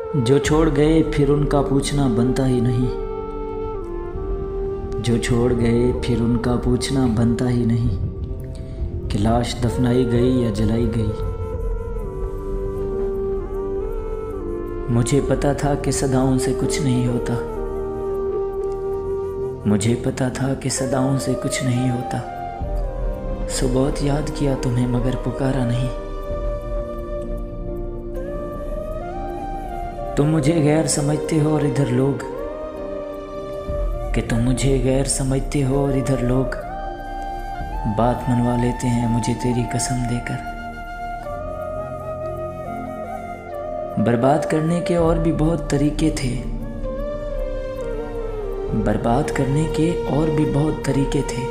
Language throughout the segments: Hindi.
जो छोड़ गए फिर उनका पूछना बनता ही नहीं। जो छोड़ गए फिर उनका पूछना बनता ही नहीं कि लाश दफनाई गई या जलाई गई। मुझे पता था कि सदाओं से कुछ नहीं होता। मुझे पता था कि सदाओं से कुछ नहीं होता। सो बहुत याद किया तुम्हें मगर पुकारा नहीं। तुम मुझे गैर समझते हो और इधर लोग, कि तुम मुझे गैर समझते हो और इधर लोग बात मनवा लेते हैं मुझे तेरी कसम देकर। बर्बाद करने के और भी बहुत तरीके थे। बर्बाद करने के और भी बहुत तरीके थे।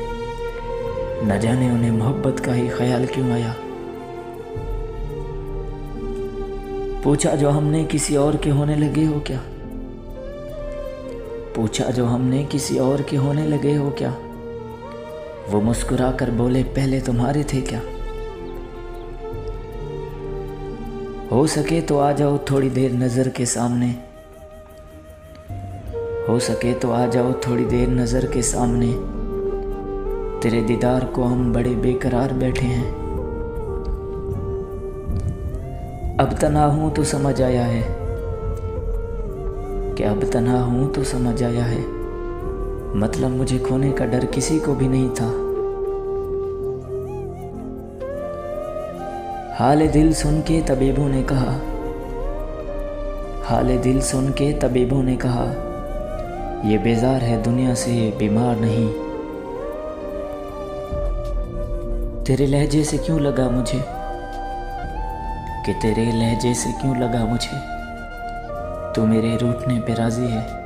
न जाने उन्हें मोहब्बत का ही ख्याल क्यों आया। पूछा जो हमने किसी और के होने लगे हो क्या। पूछा जो हमने किसी और के होने लगे हो क्या। वो मुस्कुरा कर बोले पहले तुम्हारे थे क्या। हो सके तो आ जाओ थोड़ी देर नज़र के सामने। हो सके तो आ जाओ थोड़ी देर नज़र के सामने। तेरे दीदार को हम बड़े बेकरार बैठे हैं। अब तन्हा हूँ तो समझ आया है कि अब तन्हा हूँ तो समझ आया है। मतलब मुझे खोने का डर किसी को भी नहीं था। हाले दिल सुन के तबीबों ने कहा, हाले दिल सुन के तबीबों ने कहा, ये बेजार है दुनिया से बीमार नहीं। तेरे लहजे से क्यों लगा मुझे, कि तेरे लहजे से क्यों लगा मुझे, तू मेरे रूठने पे राजी है।